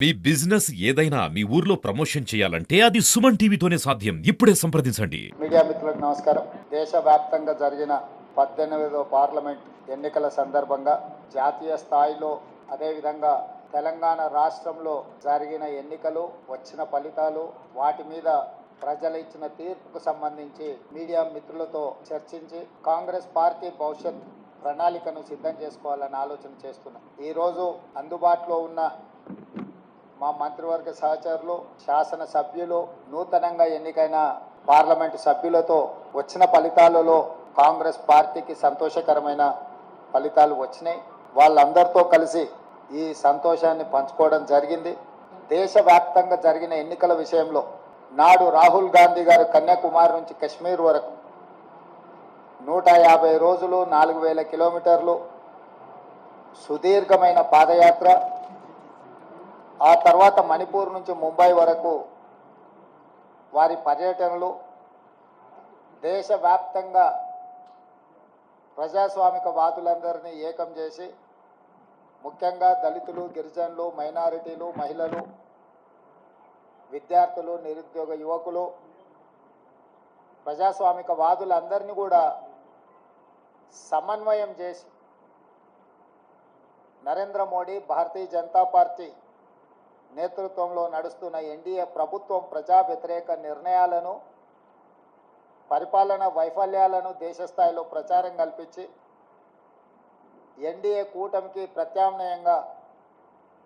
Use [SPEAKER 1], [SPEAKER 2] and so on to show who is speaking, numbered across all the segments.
[SPEAKER 1] మీ business ఏదైనా మీ ఊర్లో promotion చేయాలంటే అది సుమన్ టీవీతోనే సాధ్యం. ఇప్పుడే సంప్రదించండి.
[SPEAKER 2] మీడియా మిత్రులకు నమస్కారం. దేశవ్యాప్తంగా జరిగిన 18వ పార్లమెంట్ ఎన్నికల సందర్భంగా జాతీయ స్థాయిలో అదేవిధంగా తెలంగాణ రాష్ట్రంలో జరిగిన ఎన్నికలు, వచ్చిన ఫలితాలు, వాటి మీద ప్రజలు ఇచ్చిన తీర్పుకు సంబంధించి మీడియా మిత్రులతో చర్చించి కాంగ్రెస్ పార్టీ భవిష్యత్ ప్రణాళికను సిద్ధం చేసుకోవాలని ఆలోచన చేస్తున్నాం. ఈరోజు అందుబాటులో ఉన్న మా మంత్రివర్గ సహచరులు, శాసన సభ్యులు, నూతనంగా ఎన్నికైన పార్లమెంటు సభ్యులతో వచ్చిన ఫలితాలలో కాంగ్రెస్ పార్టీకి సంతోషకరమైన ఫలితాలు వచ్చినాయి. వాళ్ళందరితో కలిసి ఈ సంతోషాన్ని పంచుకోవడం జరిగింది. దేశవ్యాప్తంగా జరిగిన ఎన్నికల విషయంలో నాడు రాహుల్ గాంధీ గారు కన్యాకుమారి నుంచి కశ్మీర్ వరకు 150 రోజులు 4000 కిలోమీటర్లు సుదీర్ఘమైన పాదయాత్ర, ఆ తర్వాత మణిపూర్ నుంచి ముంబై వరకు వారి పర్యటనలు, దేశవ్యాప్తంగా ప్రజాస్వామిక వాదులందరినీ ఏకం చేసి ముఖ్యంగా దళితులు, గిరిజనులు, మైనారిటీలు, మహిళలు, విద్యార్థులు, నిరుద్యోగ యువకులు, ప్రజాస్వామిక వాదులందరినీ కూడా సమన్వయం చేసి నరేంద్ర మోడీ, భారతీయ జనతా పార్టీ నేతృత్వంలో నడుస్తున్న ఎన్డీఏ ప్రభుత్వం ప్రజా వ్యతిరేక నిర్ణయాలను, పరిపాలన వైఫల్యాలను దేశ స్థాయిలో ప్రచారం కల్పించి ఎన్డీఏ కూటమికి ప్రత్యామ్నాయంగా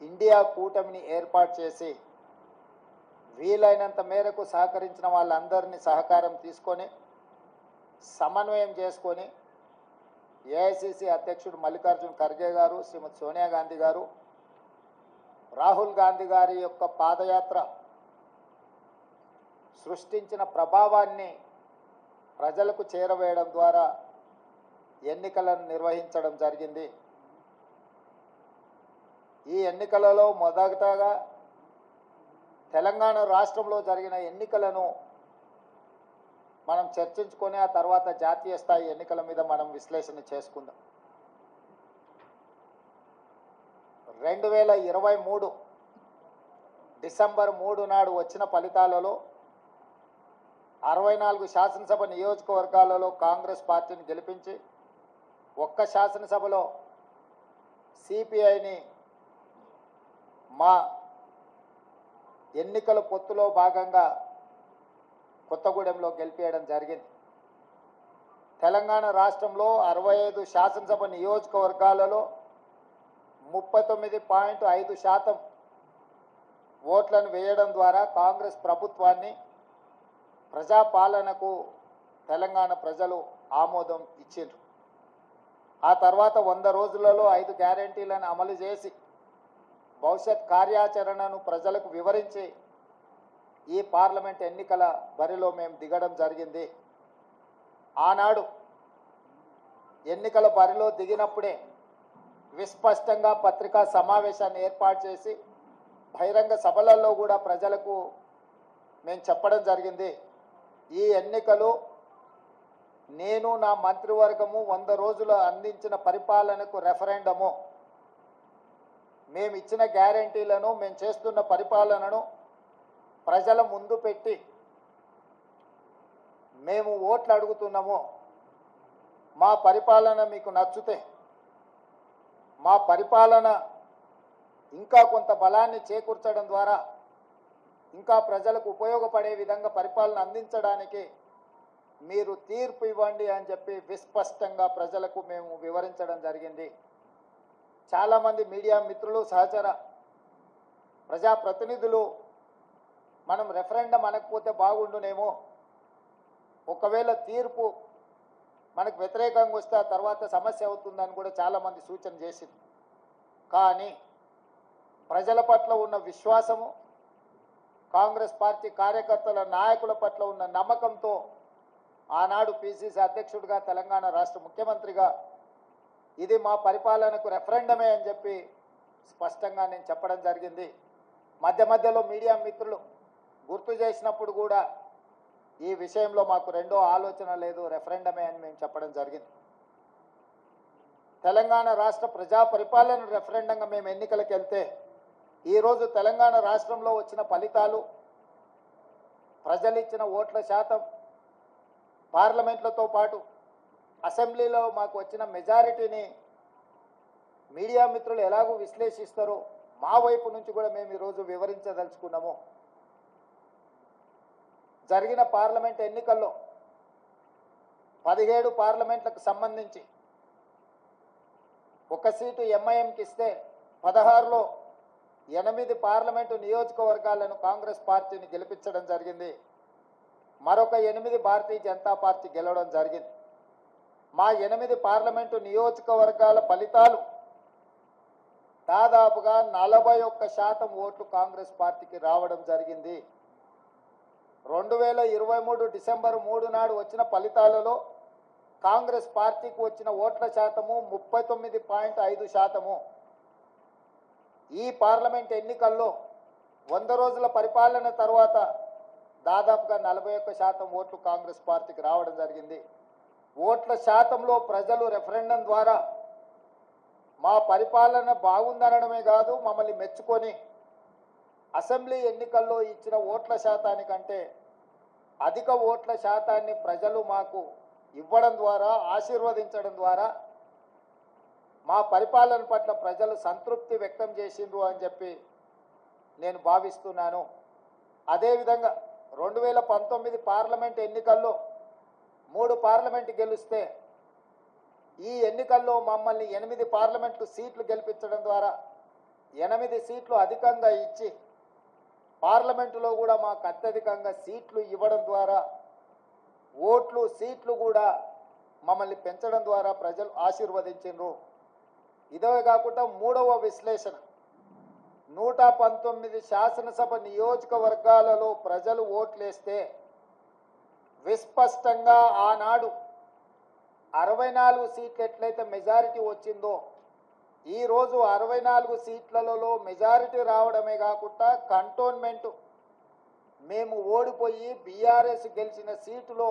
[SPEAKER 2] ఇండియా కూటమిని ఏర్పాటు చేసి వీలైనంత మేరకు సహకరించిన వాళ్ళందరినీ సహకారం తీసుకొని సమన్వయం చేసుకొని ఏఐసిసి అధ్యక్షుడు మల్లికార్జున్ ఖర్గే గారు, శ్రీమతి సోనియా గాంధీ గారు, రాహుల్ గాంధీ గారి యొక్క పాదయాత్ర సృష్టించిన ప్రభావాన్ని ప్రజలకు చేరవేయడం ద్వారా ఎన్నికలను నిర్వహించడం జరిగింది. ఈ ఎన్నికలలో మొదటగా తెలంగాణ రాష్ట్రంలో జరిగిన ఎన్నికలను మనం చర్చించుకొని ఆ తర్వాత జాతీయ స్థాయి ఎన్నికల మీద మనం విశ్లేషణ చేసుకుందాం. 2023 డిసెంబర్ 3 నాడు వచ్చిన ఫలితాలలో 64 శాసనసభ నియోజకవర్గాలలో కాంగ్రెస్ పార్టీని గెలిపించి ఒక్క శాసనసభలో సిపిఐని మా ఎన్నికల పొత్తులో భాగంగా కొత్తగూడెంలో గెలిపేయడం జరిగింది. తెలంగాణ రాష్ట్రంలో 65 శాసనసభ నియోజకవర్గాలలో 39.5% ఓట్లను వేయడం ద్వారా కాంగ్రెస్ ప్రభుత్వాన్ని, ప్రజాపాలనకు తెలంగాణ ప్రజలు ఆమోదం ఇచ్చిండ్రు. ఆ తర్వాత 100 రోజులలో 5 గ్యారెంటీలను అమలు చేసి భవిష్యత్ కార్యాచరణను ప్రజలకు వివరించి ఈ పార్లమెంట్ ఎన్నికల బరిలో మేము దిగడం జరిగింది. ఆనాడు ఎన్నికల బరిలో దిగినప్పుడే విస్పష్టంగా పత్రికా సమావేశాన్ని ఏర్పాటు చేసి బహిరంగ సభలలో కూడా ప్రజలకు మేము చెప్పడం జరిగింది. ఈ ఎన్నికలు నేను, నా మంత్రివర్గము 100 రోజులు అందించిన పరిపాలనకు రెఫరెండము. మేము ఇచ్చిన గ్యారెంటీలను, మేము చేస్తున్న పరిపాలనను ప్రజల ముందు పెట్టి మేము ఓట్లు అడుగుతున్నాము. మా పరిపాలన మీకు నచ్చితే, మా పరిపాలన ఇంకా కొంత బలాన్ని చేకూర్చడం ద్వారా ఇంకా ప్రజలకు ఉపయోగపడే విధంగా పరిపాలన అందించడానికి మీరు తీర్పు ఇవ్వండి అని చెప్పి విస్పష్టంగా ప్రజలకు మేము వివరించడం జరిగింది. చాలామంది మీడియా మిత్రులు, సహచర ప్రజాప్రతినిధులు మనం రెఫరెండం అనకపోతే బాగుండునేమో, ఒకవేళ తీర్పు మనకు వ్యతిరేకంగా వస్తే ఆ తర్వాత సమస్య అవుతుందని కూడా చాలామంది సూచన చేసింది. కానీ ప్రజల పట్ల ఉన్న విశ్వాసము, కాంగ్రెస్ పార్టీ కార్యకర్తల, నాయకుల పట్ల ఉన్న నమ్మకంతో ఆనాడు పిసిసి అధ్యక్షుడిగా, తెలంగాణ రాష్ట్ర ముఖ్యమంత్రిగా ఇది మా పరిపాలనకు రెఫరెండమే అని చెప్పి స్పష్టంగా నేను చెప్పడం జరిగింది. మధ్య మధ్యలో మీడియా మిత్రులు గుర్తు చేసినప్పుడు కూడా ఈ విషయంలో మాకు రెండో ఆలోచన లేదు, రెఫరెండమే అని మేము చెప్పడం జరిగింది. తెలంగాణ రాష్ట్ర ప్రజా పరిపాలన రెఫరెండంగా మేము ఎన్నికలకు వెళ్తే ఈరోజు తెలంగాణ రాష్ట్రంలో వచ్చిన ఫలితాలు, ప్రజలిచ్చిన ఓట్ల శాతం, పార్లమెంట్లతో పాటు అసెంబ్లీలో మాకు వచ్చిన మెజారిటీని మీడియా మిత్రులు ఎలాగూ విశ్లేషిస్తారో మా వైపు నుంచి కూడా మేము ఈరోజు వివరించదలుచుకున్నాము. జరిగిన పార్లమెంట్ ఎన్నికల్లో 17 పార్లమెంట్లకు సంబంధించి ఒక సీటు ఎంఐఎంకి ఇస్తే 16లో 8 పార్లమెంటు నియోజకవర్గాలను కాంగ్రెస్ పార్టీని గెలిపించడం జరిగింది. మరొక 8 భారతీయ జనతా పార్టీ గెలవడం జరిగింది. మా 8 పార్లమెంటు నియోజకవర్గాల ఫలితాలు దాదాపుగా 41% ఓట్లు కాంగ్రెస్ పార్టీకి రావడం జరిగింది. 2023 డిసెంబర్ 3 నాడు వచ్చిన ఫలితాలలో కాంగ్రెస్ పార్టీకి వచ్చిన ఓట్ల శాతము 39.5%. ఈ పార్లమెంట్ ఎన్నికల్లో 100 రోజుల పరిపాలన తర్వాత దాదాపుగా 41% ఓట్లు కాంగ్రెస్ పార్టీకి రావడం జరిగింది. ఓట్ల శాతంలో ప్రజలు రెఫరెండం ద్వారా మా పరిపాలన బాగుందనడమే కాదు, మమ్మల్ని మెచ్చుకొని అసెంబ్లీ ఎన్నికల్లో ఇచ్చిన ఓట్ల శాతానికంటే అధిక ఓట్ల శాతాన్ని ప్రజలు మాకు ఇవ్వడం ద్వారా, ఆశీర్వదించడం ద్వారా మా పరిపాలన పట్ల ప్రజలు సంతృప్తి వ్యక్తం చేసిండ్రు అని చెప్పి నేను భావిస్తున్నాను. అదేవిధంగా 2019 పార్లమెంట్ ఎన్నికల్లో 3 పార్లమెంటు గెలిస్తే ఈ ఎన్నికల్లో మమ్మల్ని 8 పార్లమెంటు సీట్లు గెలిపించడం ద్వారా 8 సీట్లు అధికంగా ఇచ్చి పార్లమెంటులో కూడా మాకు అత్యధికంగా సీట్లు ఇవ్వడం ద్వారా ఓట్లు, సీట్లు కూడా మమ్మల్ని పెంచడం ద్వారా ప్రజలు ఆశీర్వదించారు. ఇదే కాకుండా మూడవ విశ్లేషణ, 119 శాసనసభ నియోజకవర్గాలలో ప్రజలు ఓట్లేస్తే విస్పష్టంగా ఆనాడు 64 సీట్లు ఎట్లయితే మెజారిటీ వచ్చిందో ఈరోజు 64 సీట్లలో మెజారిటీ రావడమే కాకుండా కంటోన్మెంటు మేము ఓడిపోయి బీఆర్ఎస్ గెలిచిన సీటులో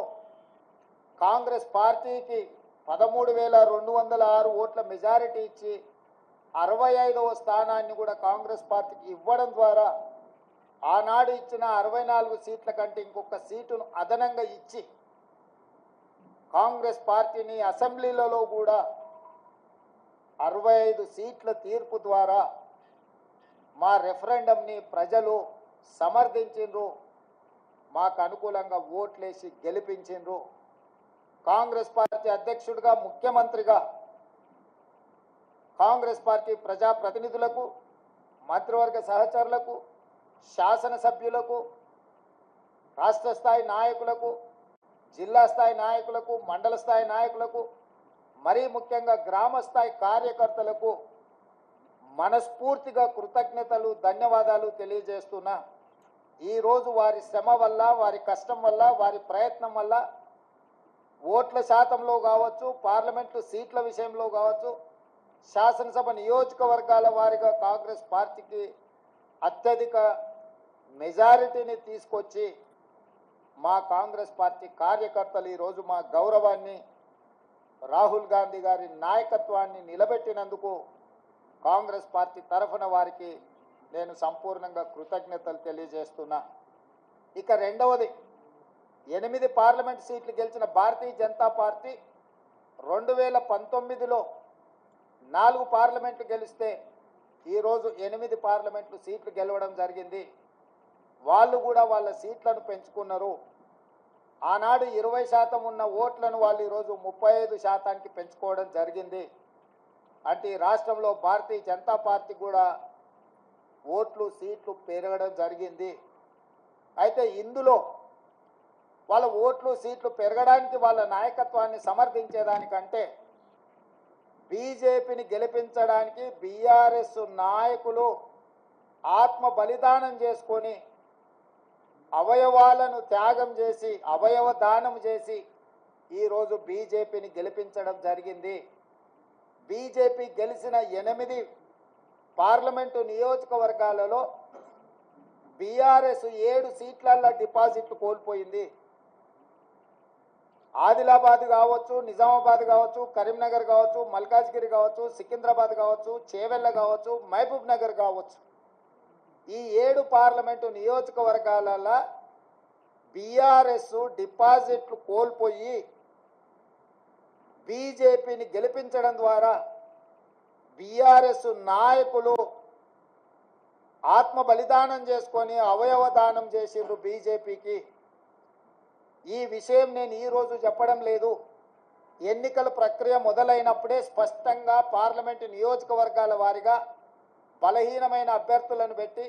[SPEAKER 2] కాంగ్రెస్ పార్టీకి 13,206 ఓట్ల మెజారిటీ ఇచ్చి 65వ స్థానాన్ని కూడా కాంగ్రెస్ పార్టీకి ఇవ్వడం ద్వారా ఆనాడు ఇచ్చిన 64 సీట్ల కంటే ఇంకొక సీటును అదనంగా ఇచ్చి కాంగ్రెస్ పార్టీని అసెంబ్లీలలో కూడా 65 సీట్ల తీర్పు ద్వారా మా రెఫరెండంని ప్రజలు సమర్థించిండ్రు, మాకు అనుకూలంగా ఓట్లేసి గెలిపించిండ్రు. కాంగ్రెస్ పార్టీ అధ్యక్షుడిగా, ముఖ్యమంత్రిగా కాంగ్రెస్ పార్టీ ప్రజాప్రతినిధులకు, మంత్రివర్గ సహచరులకు, శాసనసభ్యులకు, రాష్ట్ర స్థాయి నాయకులకు, జిల్లా స్థాయి నాయకులకు, మండల స్థాయి నాయకులకు, మరీ ముఖ్యంగా గ్రామ స్థాయి కార్యకర్తలకు మనస్ఫూర్తిగా కృతజ్ఞతలు, ధన్యవాదాలు తెలియజేస్తున్నా. ఈరోజు వారి శ్రమ వల్ల, వారి కష్టం వల్ల, వారి ప్రయత్నం వల్ల ఓట్ల శాతంలో కావచ్చు, పార్లమెంటు సీట్ల విషయంలో కావచ్చు, శాసనసభ నియోజకవర్గాల వారిగా కాంగ్రెస్ పార్టీకి అత్యధిక మెజారిటీని తీసుకొచ్చి మా కాంగ్రెస్ పార్టీ కార్యకర్తలు ఈరోజు మా గౌరవాన్ని, రాహుల్ గాంధీ గారి నాయకత్వాన్ని నిలబెట్టినందుకు కాంగ్రెస్ పార్టీ తరఫున వారికి నేను సంపూర్ణంగా కృతజ్ఞతలు తెలియజేస్తున్నా. ఇక రెండవది, 8 పార్లమెంట్ సీట్లు గెలిచిన భారతీయ జనతా పార్టీ 2019లో 4 పార్లమెంట్లు గెలిస్తే ఈరోజు 8 పార్లమెంట్లు సీట్లు గెలవడం జరిగింది. వాళ్ళు కూడా వాళ్ళ సీట్లను పెంచుకున్నారు. ఆనాడు 20% ఉన్న ఓట్లను వాళ్ళు ఈరోజు 35%కి పెంచుకోవడం జరిగింది. అంటే ఈ రాష్ట్రంలో భారతీయ జనతా పార్టీ కూడా ఓట్లు, సీట్లు పెరగడం జరిగింది. అయితే ఇందులో వాళ్ళ ఓట్లు, సీట్లు పెరగడానికి వాళ్ళ నాయకత్వాన్ని సమర్థించేదానికంటే బీజేపీని గెలిపించడానికి బీఆర్ఎస్ నాయకులు ఆత్మ బలిదానం చేసుకొని అవయవాలను త్యాగం చేసి, అవయవ దానం చేసి ఈరోజు బీజేపీని గెలిపించడం జరిగింది. బీజేపీ గెలిచిన 8 పార్లమెంటు నియోజకవర్గాలలో బీఆర్ఎస్ 7 సీట్లల్లో డిపాజిట్లు కోల్పోయింది. ఆదిలాబాద్ కావచ్చు, నిజామాబాద్ కావచ్చు, కరీంనగర్ కావచ్చు, మల్కాజ్గిరి కావచ్చు, సికింద్రాబాద్ కావచ్చు, చేవెళ్ళ కావచ్చు, మహబూబ్ నగర్ కావచ్చు, ఈ 7 పార్లమెంటు నియోజకవర్గాలలో బీఆర్ఎస్ డిపాజిట్లు కోల్పోయి బీజేపీని గెలిపించడం ద్వారా బీఆర్ఎస్ నాయకులు ఆత్మ బలిదానం చేసుకొని అవయవ దానం చేసిండ్రు బీజేపీకి. ఈ విషయం నేను ఈరోజు చెప్పడం లేదు. ఎన్నికల ప్రక్రియ మొదలైనప్పుడే స్పష్టంగా పార్లమెంటు నియోజకవర్గాల వారీగా బలహీనమైన అభ్యర్థులను పెట్టి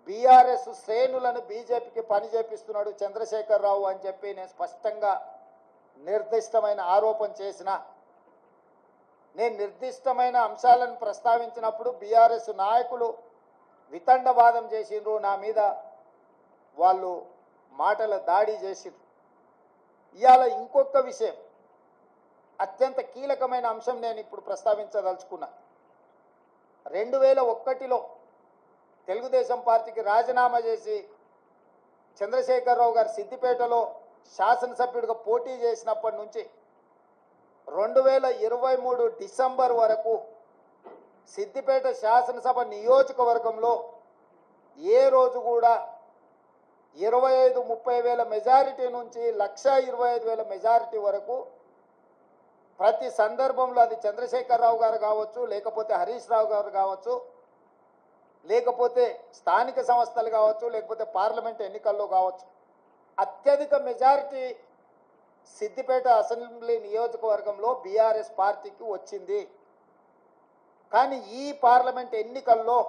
[SPEAKER 2] బీఆర్ఎస్ శ్రేణులను బీజేపీకి పని చేపిస్తున్నాడు చంద్రశేఖరరావు అని చెప్పి నేను స్పష్టంగా నిర్దిష్టమైన ఆరోపణ చేసిన. నేను నిర్దిష్టమైన అంశాలను ప్రస్తావించినప్పుడు బీఆర్ఎస్ నాయకులు వితండవాదం చేసిండ్రు, నా మీద వాళ్ళు మాటల దాడి చేసిండ్రు. ఇవాళ ఇంకొక విషయం, అత్యంత కీలకమైన అంశం నేను ఇప్పుడు ప్రస్తావించదలుచుకున్నా. 2001లో తెలుగుదేశం పార్టీకి రాజీనామా చేసి చంద్రశేఖరరావు గారు సిద్దిపేటలో శాసనసభ్యుడిగా పోటీ చేసినప్పటి నుంచి 2023 డిసెంబర్ వరకు సిద్దిపేట శాసనసభ నియోజకవర్గంలో ఏ రోజు కూడా 25-30 వేల మెజారిటీ నుంచి 1,25,000 మెజారిటీ వరకు ప్రతి సందర్భంలో అది చంద్రశేఖరరావు గారు కావచ్చు, లేకపోతే హరీష్ రావు గారు కావచ్చు, లేకపోతే స్థానిక సంస్థలు కావచ్చు, లేకపోతే పార్లమెంట్ ఎన్నికల్లో కావచ్చు, అత్యధిక మెజారిటీ సిద్దిపేట అసెంబ్లీ నియోజకవర్గంలో బీఆర్ఎస్ పార్టీకి వచ్చింది. కానీ ఈ పార్లమెంట్ ఎన్నికల్లో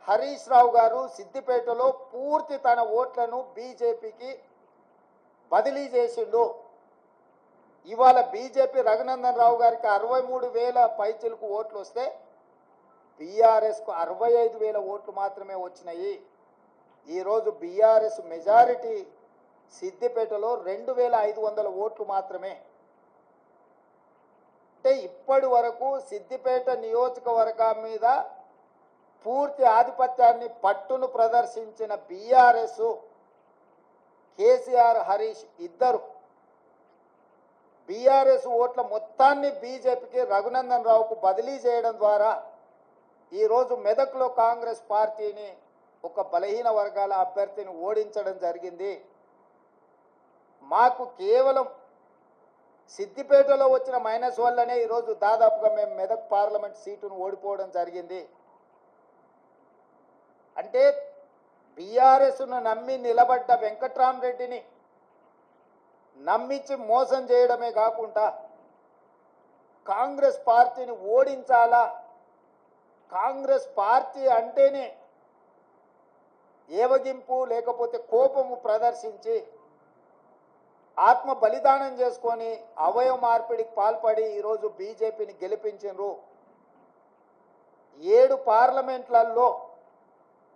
[SPEAKER 2] హరీష్ రావు గారు సిద్దిపేటలో పూర్తి తన ఓట్లను బీజేపీకి బదిలీ చేసిండు. ఇవాళ బీజేపీ రఘునందన్ రావు గారికి 63,000 పైచిలకు ఓట్లు వస్తే బీఆర్ఎస్కు 65,000 ఓట్లు మాత్రమే వచ్చినాయి. ఈరోజు బీఆర్ఎస్ మెజారిటీ సిద్దిపేటలో 2,500 ఓట్లు మాత్రమే. అంటే ఇప్పటి వరకు సిద్దిపేట నియోజకవర్గం మీద పూర్తి ఆధిపత్యాన్ని పట్టును ప్రదర్శించిన బీఆర్ఎస్, కేసీఆర్ హరీష్ ఇద్దరు బీఆర్ఎస్ ఓట్ల మొత్తాన్ని బీజేపీకి రఘునందన్ రావుకు బదిలీ చేయడం ద్వారా ఈరోజు మెదక్లో కాంగ్రెస్ పార్టీని ఒక బలహీన వర్గాల అభ్యర్థిని ఓడించడం జరిగింది. మాకు కేవలం సిద్దిపేటలో వచ్చిన మైనస్ వల్లనే ఈరోజు దాదాపుగా మేము మెదక్ పార్లమెంట్ సీటును ఓడిపోవడం జరిగింది. అంటే బీఆర్ఎస్ను నమ్మి నిలబడ్డ వెంకట్రామరెడ్డిని నమ్మించి మోసం చేయడమే కాకుండా కాంగ్రెస్ పార్టీని ఓడించాలా, కాంగ్రెస్ పార్టీ అంటేనే ఏవగింపు లేకపోతే కోపము ప్రదర్శించి ఆత్మ బలిదానం చేసుకొని అవయవ మార్పిడికి పాల్పడి ఈరోజు బీజేపీని గెలిపించారు. 7 పార్లమెంట్లలో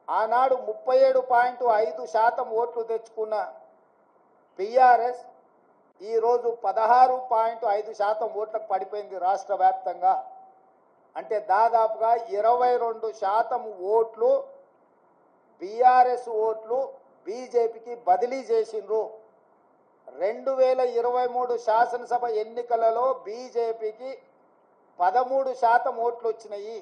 [SPEAKER 2] ఆనాడు 37.5% ఓట్లు తెచ్చుకున్న బీఆర్ఎస్ ఈరోజు 16.5% ఓట్లకు పడిపోయింది రాష్ట్ర వ్యాప్తంగా. అంటే దాదాపుగా 22% ఓట్లు బీఆర్ఎస్ ఓట్లు బీజేపీకి బదిలీ చేసిండ్రు. 2023 శాసనసభ ఎన్నికలలో బీజేపీకి 13% ఓట్లు వచ్చినాయి.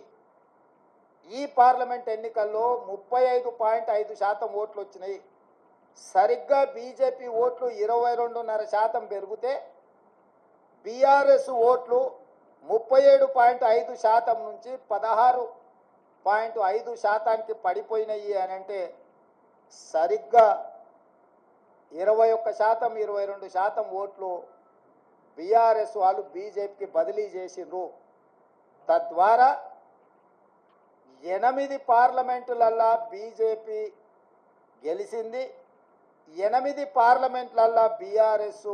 [SPEAKER 2] ఈ పార్లమెంట్ ఎన్నికల్లో 35.5% ఓట్లు వచ్చినాయి. సరిగ్గా బీజేపీ ఓట్లు 22.5% పెరిగితే బీఆర్ఎస్ ఓట్లు 37.5% నుంచి 16.5%కి పడిపోయినాయి అని అంటే సరిగ్గా 21%, 22% ఓట్లు బీఆర్ఎస్ వాళ్ళు బీజేపీకి బదిలీ చేసిండ్రు. తద్వారా 8 పార్లమెంటులల్లా బీజేపీ గెలిచింది. 8 పార్లమెంట్లల్లా బీఆర్ఎస్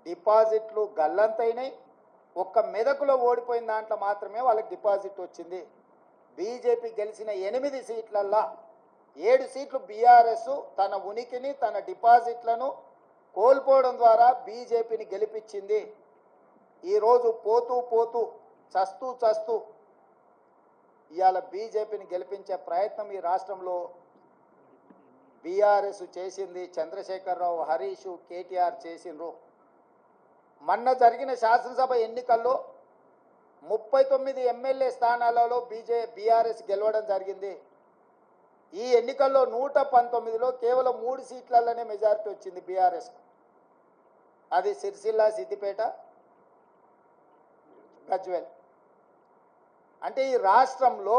[SPEAKER 2] డిపాజిట్లు గల్లంతైనాయి. ఒక్క మెదకులో ఓడిపోయిన దాంట్లో మాత్రమే వాళ్ళకి డిపాజిట్ వచ్చింది. బీజేపీ గెలిచిన 8 సీట్లల్లా 7 సీట్లు బీఆర్ఎస్ తన ఉనికిని, తన డిపాజిట్లను కోల్పోవడం ద్వారా బీజేపీని గెలిపించింది. ఈరోజు పోతూ పోతూ చస్తూ ఇవాళ బీజేపీని గెలిపించే ప్రయత్నం ఈ రాష్ట్రంలో బీఆర్ఎస్ చేసింది. చంద్రశేఖరరావు, హరీష్, కేటీఆర్ చేసిండ్రు. మొన్న జరిగిన శాసనసభ ఎన్నికల్లో 39 ఎమ్మెల్యే స్థానాలలో బీఆర్ఎస్ గెలవడం జరిగింది. ఈ ఎన్నికల్లో 119లో కేవలం 3 సీట్లలోనే మెజారిటీ వచ్చింది బీఆర్ఎస్. అది సిరిసిల్ల, సిద్దిపేట, గజ్వేల్. అంటే ఈ రాష్ట్రంలో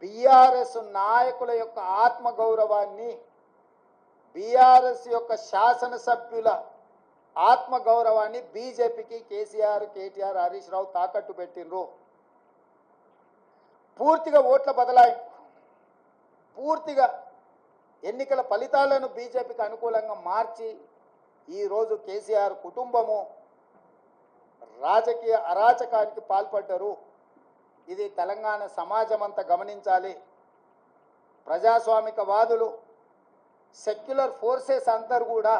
[SPEAKER 2] బీఆర్ఎస్ నాయకుల యొక్క ఆత్మగౌరవాన్ని, బీఆర్ఎస్ యొక్క శాసనసభ్యుల ఆత్మగౌరవాన్ని బీజేపీకి కేసీఆర్, కేటీఆర్, హరీష్ రావు తాకట్టు పెట్టిండ్రు. పూర్తిగా ఓట్ల బదలాయింపు, పూర్తిగా ఎన్నికల ఫలితాలను బీజేపీకి అనుకూలంగా మార్చి ఈరోజు కేసీఆర్ కుటుంబము రాజకీయ అరాచకానికి పాల్పడ్డారు. ఇది తెలంగాణ సమాజం అంతా గమనించాలి. ప్రజాస్వామికవాదులు, సెక్యులర్ ఫోర్సెస్ అందరూ కూడా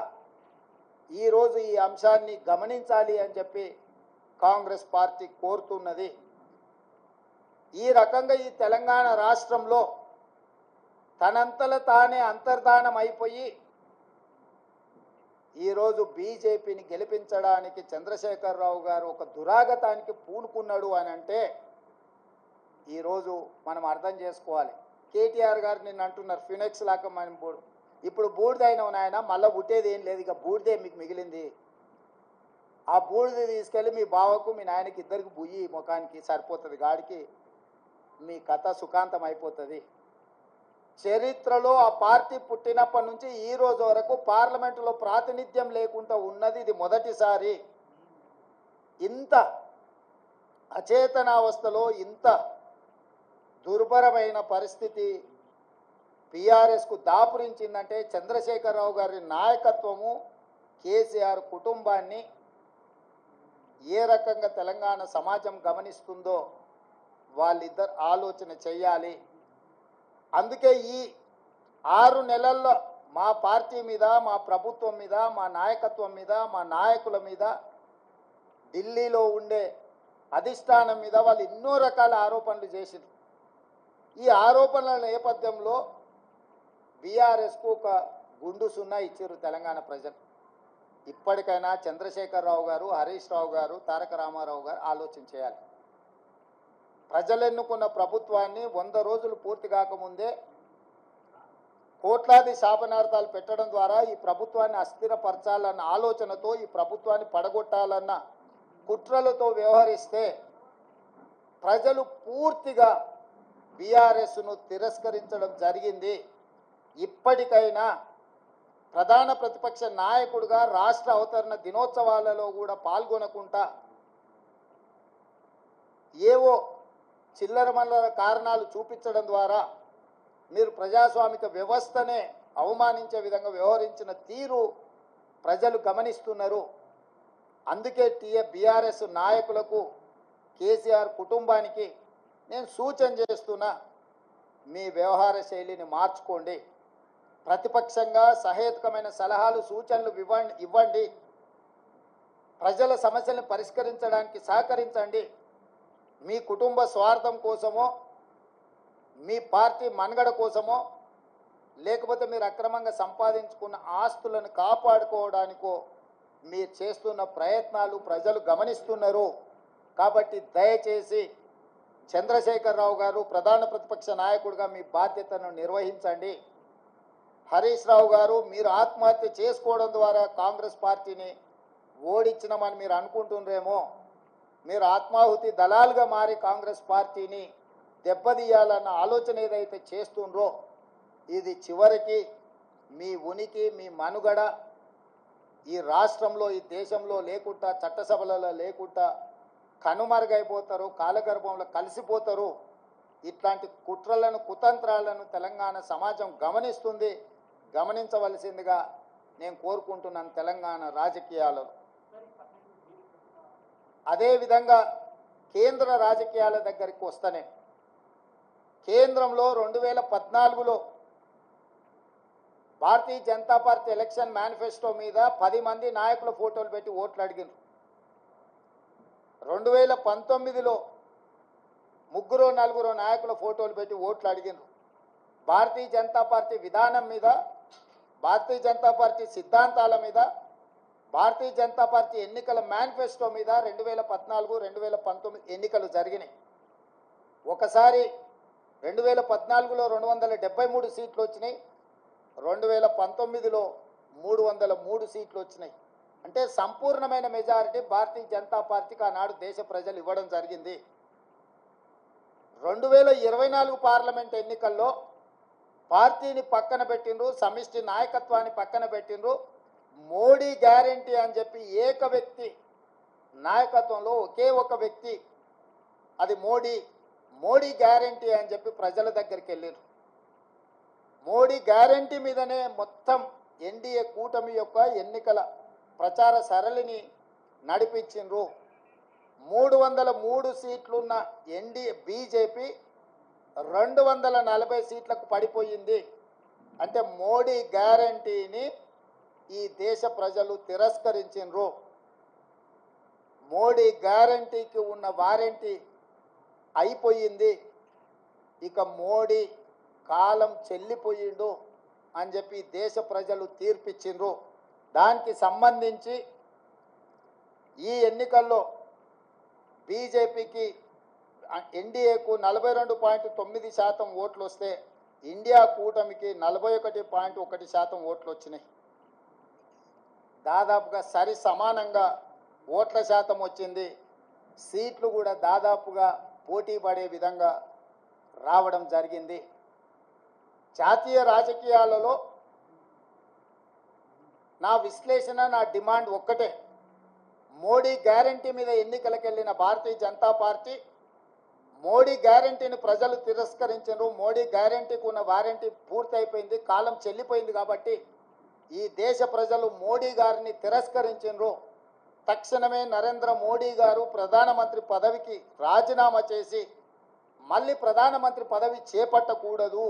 [SPEAKER 2] ఈరోజు ఈ అంశాన్ని గమనించాలి అని చెప్పి కాంగ్రెస్ పార్టీ కోరుతున్నది. ఈ రకంగా ఈ తెలంగాణ రాష్ట్రంలో తనంతల తానే అంతర్ధానం అయిపోయి ఈరోజు బీజేపీని గెలిపించడానికి చంద్రశేఖరరావు గారు ఒక దురాగతానికి పూనుకున్నాడు అని అంటే ఈరోజు మనం అర్థం చేసుకోవాలి. కేటీఆర్ గారు నిన్న అంటున్నారు ఫినెక్స్ లాగా మనం ఇప్పుడు బూడిదైన నాయన మళ్ళీ పుట్టేది ఏం లేదు, ఇక బూడిదే మీకు మిగిలింది. ఆ బూడిద తీసుకెళ్ళి మీ బావకు మీ నాయనకి ఇద్దరికి బుయ్యి ముఖానికి సరిపోతుంది, గాడికి మీ కథ సుఖాంతం అయిపోతుంది. చరిత్రలో ఆ పార్టీ పుట్టినప్పటి నుంచి ఈ రోజు వరకు పార్లమెంటులో ప్రాతినిధ్యం లేకుండా ఉన్నది ఇది మొదటిసారి. ఇంత అచేతనావస్థలో, ఇంత దుర్భరమైన పరిస్థితి బీఆర్ఎస్కు దాపురించిందంటే చంద్రశేఖరరావు గారి నాయకత్వము, కేసీఆర్ కుటుంబాన్ని ఏ రకంగా తెలంగాణ సమాజం గమనిస్తుందో వాళ్ళిద్దరు ఆలోచన చెయ్యాలి. అందుకే ఈ 6 నెలల్లో మా పార్టీ మీద, మా ప్రభుత్వం మీద, మా నాయకత్వం మీద, మా నాయకుల మీద, ఢిల్లీలో ఉండే అధిష్టానం మీద వాళ్ళు ఎన్నో రకాల ఆరోపణలు చేసిండ్రు. ఈ ఆరోపణల నేపథ్యంలో బీఆర్ఎస్కు ఒక గుండు సున్నా ఇచ్చారు తెలంగాణ ప్రజలు. ఇప్పటికైనా చంద్రశేఖరరావు గారు, హరీష్ రావు గారు, తారక రామారావు గారు ఆలోచన చేయాలి. ప్రజలు ఎన్నుకున్న ప్రభుత్వాన్ని 100 రోజులు పూర్తి కాకముందే కోట్లాది శాపనార్థాలు పెట్టడం ద్వారా ఈ ప్రభుత్వాన్ని అస్థిరపరచాలన్న ఆలోచనతో, ఈ ప్రభుత్వాన్ని పడగొట్టాలన్న కుట్రలతో వ్యవహరిస్తే ప్రజలు పూర్తిగా బీఆర్ఎస్ను తిరస్కరించడం జరిగింది. ఇప్పటికైనా ప్రధాన ప్రతిపక్ష నాయకుడిగా రాష్ట్ర అవతరణ దినోత్సవాలలో కూడా పాల్గొనకుండా ఏవో చిల్లరమల్లర కారణాలు చూపించడం ద్వారా మీరు ప్రజాస్వామిక వ్యవస్థనే అవమానించే విధంగా వ్యవహరించిన తీరు ప్రజలు గమనిస్తున్నారు. అందుకే బీఆర్ఎస్ నాయకులకు, కేసీఆర్ కుటుంబానికి నేను సూచన చేస్తున్నా, మీ వ్యవహార శైలిని మార్చుకోండి. ప్రతిపక్షంగా సహేతుకమైన సలహాలు, సూచనలు ఇవ్వండి. ప్రజల సమస్యలను పరిష్కరించడానికి సహకరించండి. మీ కుటుంబ స్వార్థం కోసమో, మీ పార్టీ మనుగడ కోసమో, లేకపోతే మీరు అక్రమంగా సంపాదించుకున్న ఆస్తులను కాపాడుకోవడానికో మీరు చేస్తున్న ప్రయత్నాలు ప్రజలు గమనిస్తున్నారు. కాబట్టి దయచేసి చంద్రశేఖరరావు గారు ప్రధాన ప్రతిపక్ష నాయకుడిగా మీ బాధ్యతను నిర్వహించండి. హరీష్ రావు గారు, మీరు ఆత్మహత్య చేసుకోవడం ద్వారా కాంగ్రెస్ పార్టీని ఓడించినామని మీరు అనుకుంటున్నారేమో. మీరు ఆత్మాహుతి దళాలుగా మారి కాంగ్రెస్ పార్టీని దెబ్బతీయాలన్న ఆలోచన ఏదైతే చేస్తుండ్రో ఇది చివరికి మీ ఉనికి, మీ మనుగడ ఈ రాష్ట్రంలో, ఈ దేశంలో లేకుండా, చట్టసభలలో లేకుండా కనుమరుగైపోతారు, కాలగర్భంలో కలిసిపోతారు. ఇట్లాంటి కుట్రలను, కుతంత్రాలను తెలంగాణ సమాజం గమనిస్తుంది. గమనించవలసిందిగా నేను కోరుకుంటున్నాను తెలంగాణ రాజకీయాలలో. అదేవిధంగా కేంద్ర రాజకీయాల దగ్గరికి వస్తేనే కేంద్రంలో 2014లో Bharatiya Janata party election manifesto మీద 10 మంది నాయకుల ఫోటోలు పెట్టి ఓట్లు అడిగినారు. 2019లో 3-4 నాయకుల ఫోటోలు పెట్టి ఓట్లు అడిగినారు. భారతీయ జనతా పార్టీ విధానం మీద, భారతీయ జనతా పార్టీ సిద్ధాంతాల మీద, భారతీయ జనతా పార్టీ ఎన్నికల మేనిఫెస్టో మీద 2014, 2019 ఎన్నికలు జరిగినాయి. ఒకసారి 2014లో 273 సీట్లు వచ్చినాయి, 2019లో 303 సీట్లు వచ్చినాయి. అంటే సంపూర్ణమైన మెజారిటీ భారతీయ జనతా పార్టీకి ఆనాడు దేశ ప్రజలు ఇవ్వడం జరిగింది. 2024 పార్లమెంట్ ఎన్నికల్లో పార్టీని పక్కన పెట్టిండ్రు, సమిష్టి నాయకత్వాన్ని పక్కన పెట్టిండ్రు. మోడీ గ్యారెంటీ అని చెప్పి ఏక వ్యక్తి నాయకత్వంలో ఒకే ఒక వ్యక్తి, అది మోడీ గ్యారెంటీ అని చెప్పి ప్రజల దగ్గరికి వెళ్ళారు. మోడీ గ్యారెంటీ మీదనే మొత్తం ఎన్డీఏ కూటమి యొక్క ఎన్నికల ప్రచార సరళిని నడిపించిండ్రు. 303 సీట్లున్న ఎన్డీఏ బీజేపీ 240 సీట్లకు పడిపోయింది. అంటే మోడీ గ్యారెంటీని ఈ దేశ ప్రజలు తిరస్కరించిండ్రు. మోడీ గ్యారెంటీకి ఉన్న వారంటీ అయిపోయింది. ఇక మోడీ కాలం చెల్లిపోయిండు అని చెప్పి దేశ ప్రజలు తీర్పిచ్చిండ్రు. దానికి సంబంధించి ఈ ఎన్నికల్లో బీజేపీకి ఎన్డీఏకు 42.9% ఓట్లు వస్తే ఇండియా కూటమికి 41.1% ఓట్లు వచ్చినాయి. దాదాపుగా సరి సమానంగా ఓట్ల శాతం వచ్చింది. సీట్లు కూడా దాదాపుగా పోటీ పడే విధంగా రావడం జరిగింది. జాతీయ రాజకీయాలలో నా విశ్లేషణ, నా డిమాండ్ ఒక్కటే. మోడీ గ్యారెంటీ మీద ఎన్నికలకు వెళ్ళిన భారతీయ జనతా పార్టీ మోడీ గ్యారెంటీని ప్రజలు తిరస్కరించారు. మోడీ గ్యారెంటీకి ఉన్న వారంటీ పూర్తయిపోయింది, కాలం చెల్లిపోయింది. కాబట్టి ఈ దేశ ప్రజలు మోడీ గారిని తిరస్కరించారు. తక్షణమే నరేంద్ర మోడీ గారు ప్రధానమంత్రి పదవికి రాజీనామా చేసి మళ్ళీ ప్రధానమంత్రి పదవి చేపట్టకూడదు.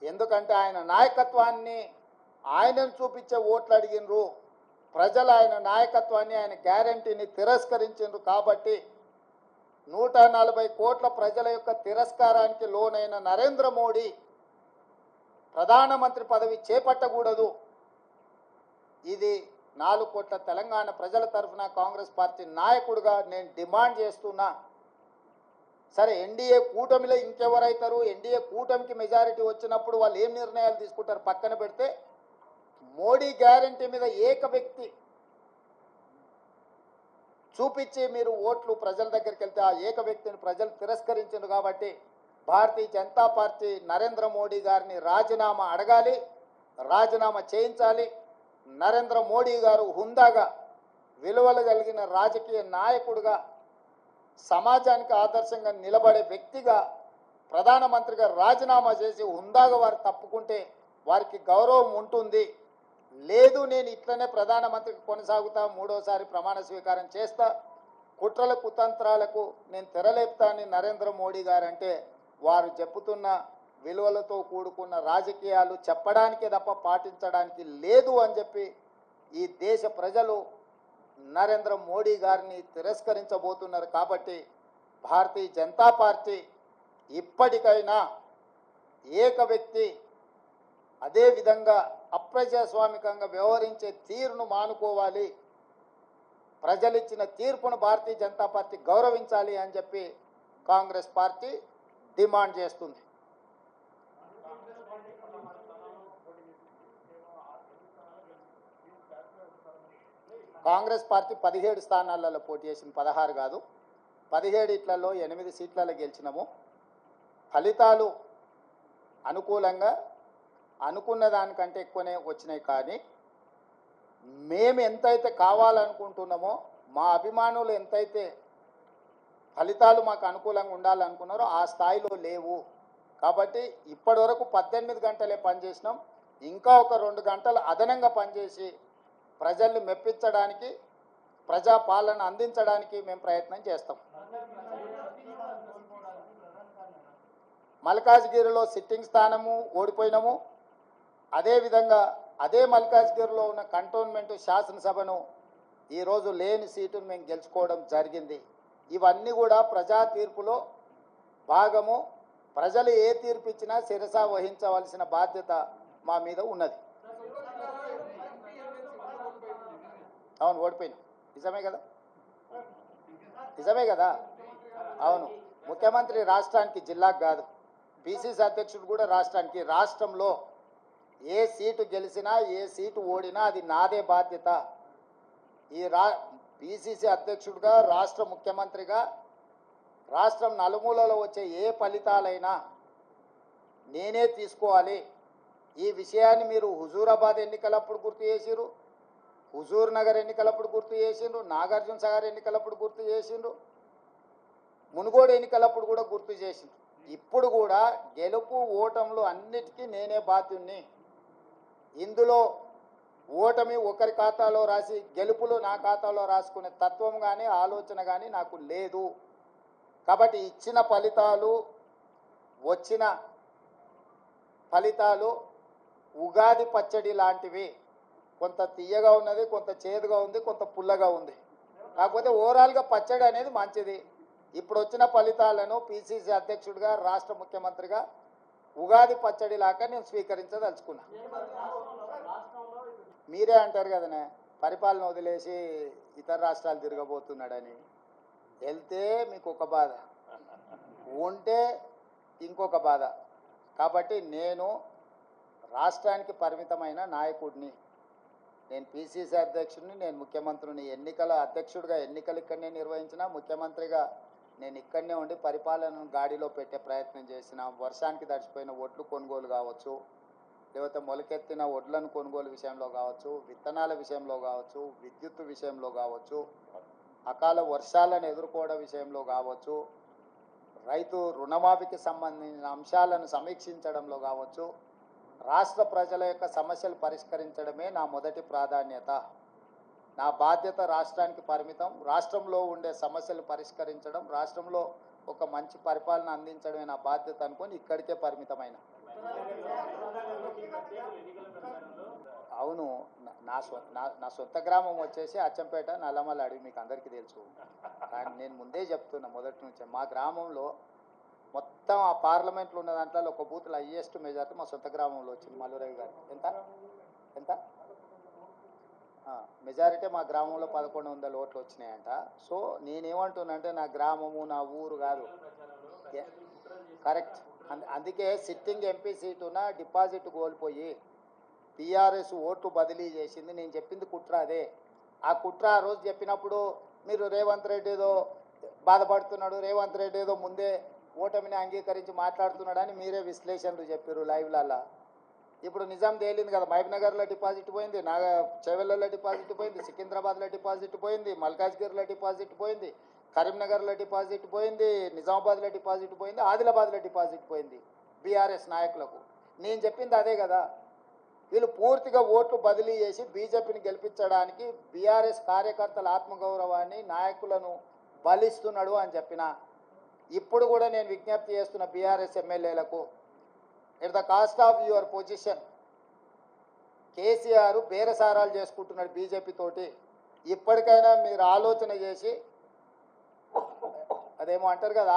[SPEAKER 2] ఎందుకంటే ఆయన నాయకత్వాన్ని ఆయనను చూపించే ఓట్లు అడిగినరు. ప్రజలు ఆయన నాయకత్వాన్ని, ఆయన గ్యారెంటీని తిరస్కరించారు. కాబట్టి 140 కోట్ల ప్రజల యొక్క తిరస్కారానికి లోనైన నరేంద్ర మోడీ ప్రధానమంత్రి పదవి చేపట్టకూడదు. ఇది 4 కోట్ల తెలంగాణ ప్రజల తరఫున కాంగ్రెస్ పార్టీ నాయకుడిగా నేను డిమాండ్ చేస్తున్నా. సరే, ఎన్డీఏ కూటమిలో ఇంకెవరైతారు? ఎన్డీఏ కూటమికి మెజారిటీ వచ్చినప్పుడు వాళ్ళు ఏం నిర్ణయాలు తీసుకుంటారు పక్కన పెడితే, మోడీ గ్యారెంటీ మీద ఏక వ్యక్తి చూపించి మీరు ఓట్లు ప్రజల దగ్గరికి వెళ్తే ఆ ఏక వ్యక్తిని ప్రజలు తిరస్కరించారు. కాబట్టి భారతీయ జనతా పార్టీ నరేంద్ర మోడీ గారిని రాజీనామా అడగాలి, రాజీనామా చేయించాలి. నరేంద్ర మోడీ గారు హుందాగా, విలువలు కలిగిన రాజకీయ నాయకుడిగా, సమాజానికి ఆదర్శంగా నిలబడే వ్యక్తిగా ప్రధానమంత్రిగా రాజీనామా చేసి హుందాగా వారు తప్పుకుంటే వారికి గౌరవం ఉంటుంది. లేదు, నేను ఇట్లనే ప్రధానమంత్రికి కొనసాగుతా, 3వసారి ప్రమాణ స్వీకారం చేస్తా, కుట్రల కుతంత్రాలకు నేను తెరలేపుతానని నరేంద్ర మోడీ గారు అంటే, వారు చెప్పుతున్న విలువలతో కూడుకున్న రాజకీయాలు చెప్పడానికే తప్ప పాటించడానికి లేదు అని చెప్పి ఈ దేశ ప్రజలు నరేంద్ర మోడీ గారిని తిరస్కరించబోతున్నారు. కాబట్టి భారతీయ జనతా పార్టీ ఇప్పటికైనా ఏక వ్యక్తి, అదేవిధంగా అప్రజాస్వామికంగా వ్యవహరించే తీరును మానుకోవాలి. ప్రజలిచ్చిన తీర్పును భారతీయ జనతా పార్టీ గౌరవించాలి అని చెప్పి కాంగ్రెస్ పార్టీ డిమాండ్ చేస్తుంది. కాంగ్రెస్ పార్టీ 17 స్థానాలలో పోటీ చేసింది, 16 కాదు. 17 ఇట్లలో 8 సీట్లలో గెలిచినాము. ఫలితాలు అనుకూలంగా అనుకున్న దానికంటే ఎక్కువనే వచ్చినాయి. కానీ మేము ఎంతైతే కావాలనుకుంటున్నామో, మా అభిమానులు ఎంతైతే ఫలితాలు మాకు అనుకూలంగా ఉండాలనుకున్నారో ఆ స్థాయిలో లేవు. కాబట్టి ఇప్పటి వరకు 18 గంటలే పనిచేసినాం. ఇంకా ఒక 2 గంటలు అదనంగా పనిచేసి ప్రజల్ని మెప్పించడానికి, ప్రజాపాలన అందించడానికి మేము ప్రయత్నం చేస్తాం. మల్కాజ్గిరిలో సిట్టింగ్ స్థానము ఓడిపోయినాము. అదేవిధంగా అదే మల్కాజ్గిరిలో ఉన్న కంటోన్మెంట్ శాసనసభను ఈరోజు లేని సీటును మేము గెలుచుకోవడం జరిగింది. ఇవన్నీ కూడా ప్రజా తీర్పులో భాగము. ప్రజలు ఏ తీర్పు ఇచ్చినా శిరస వహించవలసిన బాధ్యత మా మీద ఉన్నది. అవును, ఓడిపోయినాం. నిజమే కదా, నిజమే కదా. అవును, ముఖ్యమంత్రి రాష్ట్రానికి, జిల్లాకు కాదు. పిసిసి అధ్యక్షుడు కూడా రాష్ట్రంలో ఏ సీటు గెలిచినా ఏ సీటు ఓడినా అది నాదే బాధ్యత. ఈ పిసిసి అధ్యక్షుడిగా, రాష్ట్ర ముఖ్యమంత్రిగా రాష్ట్రం నలుమూలలో వచ్చే ఏ ఫలితాలైనా నేనే తీసుకోవాలి. ఈ విషయాన్ని మీరు హుజూరాబాద్ ఎన్నికలప్పుడు గుర్తు చేసిరు, హుజూర్ నగర్ ఎన్నికలప్పుడు గుర్తు చేసిండ్రు, నాగార్జున సాగర్ ఎన్నికలప్పుడు గుర్తు చేసిండ్రు, మునుగోడు ఎన్నికలప్పుడు కూడా గుర్తు చేసిండ్రు. ఇప్పుడు కూడా గెలుపు ఓటములు అన్నిటికీ నేనే బాధ్యుణ్ణి. ఇందులో ఓటమి ఒకరి ఖాతాలో రాసి గెలుపులు నా ఖాతాలో రాసుకునే తత్వం కానీ ఆలోచన కానీ నాకు లేదు. కాబట్టి ఇచ్చిన ఫలితాలు, వచ్చిన ఫలితాలు ఉగాది పచ్చడి లాంటివి. కొంత తీయగా ఉన్నది, కొంత చేదుగా ఉంది, కొంత పుల్లగా ఉంది. కాకపోతే ఓవరాల్గా పచ్చడి అనేది మంచిది. ఇప్పుడు వచ్చిన ఫలితాలను పిసిసి అధ్యక్షుడిగా, రాష్ట్ర ముఖ్యమంత్రిగా ఉగాది పచ్చడి లాగా నేను స్వీకరించదలుచుకున్నా. మీరే అంటారు కదనే పరిపాలన వదిలేసి ఇతర రాష్ట్రాలు తిరగబోతున్నాడని. వెళ్తే మీకు ఒక బాధ, ఉంటే ఇంకొక బాధ. కాబట్టి నేను రాష్ట్రానికి పరిమితమైన నాయకుడిని. నేను పిసిసి అధ్యక్షుడిని, నేను ముఖ్యమంత్రిని. ఎన్నికల అధ్యక్షుడిగా ఎన్నికలు ఇక్కడనే నిర్వహించిన, ముఖ్యమంత్రిగా నేను ఇక్కడనే ఉండి పరిపాలనను గాడిలో పెట్టే ప్రయత్నం చేసిన. వర్షానికి తడిచిపోయిన ఒడ్లు కొనుగోలు కావచ్చు, లేకపోతే మొలకెత్తిన ఒడ్లను కొనుగోలు విషయంలో కావచ్చు, విత్తనాల విషయంలో కావచ్చు, విద్యుత్ విషయంలో కావచ్చు, అకాల వర్షాలను ఎదుర్కోవడం విషయంలో కావచ్చు, రైతు రుణమాఫీకి సంబంధించిన అంశాలను సమీక్షించడంలో కావచ్చు, రాష్ట్ర ప్రజల యొక్క సమస్యలు పరిష్కరించడమే నా మొదటి ప్రాధాన్యత. నా బాధ్యత రాష్ట్రానికి పరిమితం. రాష్ట్రంలో ఉండే సమస్యలు పరిష్కరించడం, రాష్ట్రంలో ఒక మంచి పరిపాలన అందించడమే నా బాధ్యత అనుకొని ఇక్కడికే పరిమితమైన. అవును, నా సొంత గ్రామం వచ్చేసి అచ్చంపేట, నల్లమల్ల అడవి, మీకు అందరికీ తెలుసు. కానీ నేను ముందే చెప్తున్నా మొదటి నుంచే, మా గ్రామంలో మొత్తం ఆ పార్లమెంట్లో ఉన్న దాంట్లో ఒక బూత్లో హైయెస్ట్ మెజార్టీ మా సొంత గ్రామంలో వచ్చింది. మల్లురవి గారు ఎంత మెజారిటీ మా గ్రామంలో 1100 ఓట్లు వచ్చినాయంట. సో నేనేమంటున్నానంటే నా గ్రామము నా ఊరు కాదు, కరెక్ట్. అందుకే సిట్టింగ్ ఎంపీ సీటున డిపాజిట్ కోల్పోయి టీఆర్ఎస్ ఓట్లు బదిలీ చేసింది. నేను చెప్పింది కుట్ర అదే. ఆ కుట్ర ఆ రోజు చెప్పినప్పుడు మీరు రేవంత్ రెడ్డి ఏదో బాధపడుతున్నాడు, రేవంత్ రెడ్డి ఏదో ముందే ఓటమిని అంగీకరించి మాట్లాడుతున్నాడని మీరే విశ్లేషణలు చెప్పారు లైవ్లల్లా. ఇప్పుడు నిజాం తేలింది కదా, మహబూబ్నగర్లో డిపాజిట్ పోయింది, చేవెళ్ళలో డిపాజిట్ పోయింది, సికింద్రాబాద్లో డిపాజిట్ పోయింది, మల్కాజ్గిరిలో డిపాజిట్ పోయింది, కరీంనగర్లో డిపాజిట్ పోయింది, నిజామాబాద్లో డిపాజిట్ పోయింది, ఆదిలాబాద్లో డిపాజిట్ పోయింది బీఆర్ఎస్ నాయకులకు. నేను చెప్పింది అదే కదా. వీళ్ళు పూర్తిగా ఓట్లు బదిలీ చేసి బీజేపీని గెలిపించడానికి బీఆర్ఎస్ కార్యకర్తల ఆత్మగౌరవాన్ని, నాయకులను బలిస్తున్నాడు అని చెప్పిన. ఇప్పుడు కూడా నేను విజ్ఞప్తి చేస్తున్న బీఆర్ఎస్ ఎమ్మెల్యేలకు, at the cost of your position, KCR బేరసారాలు చేసుకుంటున్నాడు బీజేపీ తోటి. ఇప్పటికైనా మీరు ఆలోచన చేసి, అదేమో అంటారు కదా,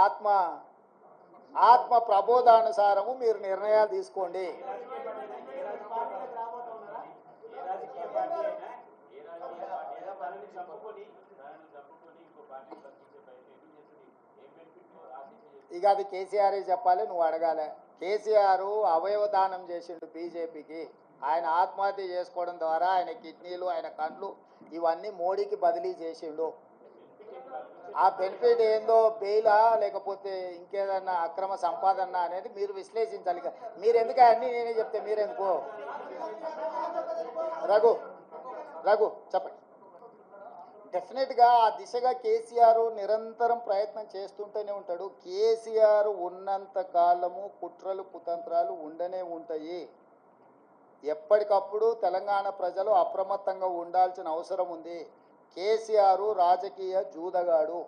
[SPEAKER 2] ఆత్మ ప్రబోధానుసారము మీరు నిర్ణయాలు తీసుకోండి. ఇక అది కేసీఆర్ చెప్పాలి, నువ్వు అడగాలి. కేసీఆర్ అవయవదానం చేసిండు బీజేపీకి. ఆయన ఆత్మహత్య చేసుకోవడం ద్వారా ఆయన కిడ్నీలు, ఆయన కండ్లు ఇవన్నీ మోడీకి బదిలీ చేసిండు. ఆ బెనిఫిట్ ఏందో, బెయిలా లేకపోతే ఇంకేదన్నా అక్రమ సంపాదన అనేది మీరు విశ్లేషించాలి. మీరు ఎందుకు అన్నీ నేనే చెప్తే మీరెందుకు? రఘు చెప్పండి. డెఫినెట్గా ఆ దిశగా కేసీఆర్ నిరంతరం ప్రయత్నం చేస్తుంటూనే ఉంటాడు. కేసీఆర్ ఉన్నంత కాలము కుట్రలు కుతంత్రాలు ఉండనే ఉంటాయి. ఎప్పటికప్పుడు తెలంగాణ ప్రజలు అప్రమత్తంగా ఉండాల్సిన అవసరం ఉంది. కేసీఆర్ రాజకీయ జూదగాడు.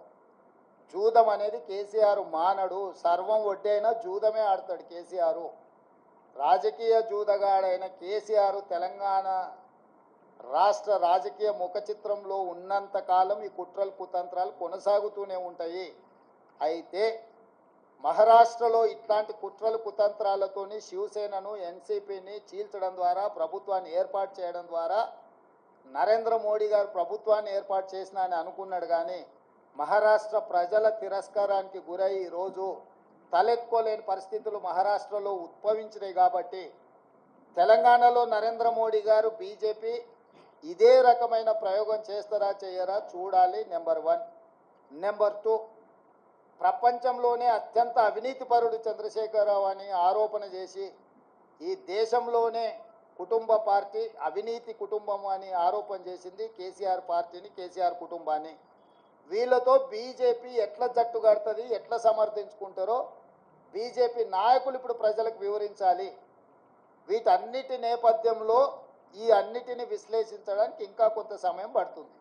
[SPEAKER 2] జూదం అనేది కేసీఆర్ మానడు. సర్వం ఒడ్డైనా జూదమే ఆడతాడు కేసీఆర్. రాజకీయ జూదగాడైన కేసీఆర్ తెలంగాణ రాష్ట్ర రాజకీయ ముఖ చిత్రంలో ఉన్నంత కాలం ఈ కుట్రలు కుతంత్రాలు కొనసాగుతూనే ఉంటాయి. అయితే మహారాష్ట్రలో ఇట్లాంటి కుట్రలు కుతంత్రాలతోని శివసేనను, ఎన్సీపీని చీల్చడం ద్వారా, ప్రభుత్వాన్ని ఏర్పాటు చేయడం ద్వారా నరేంద్ర మోడీ గారు ప్రభుత్వాన్ని ఏర్పాటు చేసిన అని అనుకున్నాడు. కానీ మహారాష్ట్ర ప్రజల తిరస్కారానికి గురై ఈరోజు తలెత్తుకోలేని పరిస్థితులు మహారాష్ట్రలో ఉద్భవించినాయి. కాబట్టి తెలంగాణలో నరేంద్ర మోడీ గారు బీజేపీ ఇదే రకమైన ప్రయోగం చేస్తారా చేయరా చూడాలి. నెంబర్ 1. నెంబర్ 2, ప్రపంచంలోనే అత్యంత అవినీతిపరుడు చంద్రశేఖరరావు అని ఆరోపణ చేసి ఈ దేశంలోనే కుటుంబ పార్టీ అవినీతి కుటుంబం అని ఆరోపణ చేసింది కేసీఆర్ పార్టీని, కేసీఆర్ కుటుంబాన్ని. వీళ్ళతో బీజేపీ ఎట్లా జట్టు కడుతుంది, ఎట్లా సమర్థించుకుంటారో బీజేపీ నాయకులు ఇప్పుడు ప్రజలకు వివరించాలి. వీటన్నిటి నేపథ్యంలో ఈ అన్నిటిని విశ్లేషించడానికి ఇంకా కొంత సమయం పడుతుంది.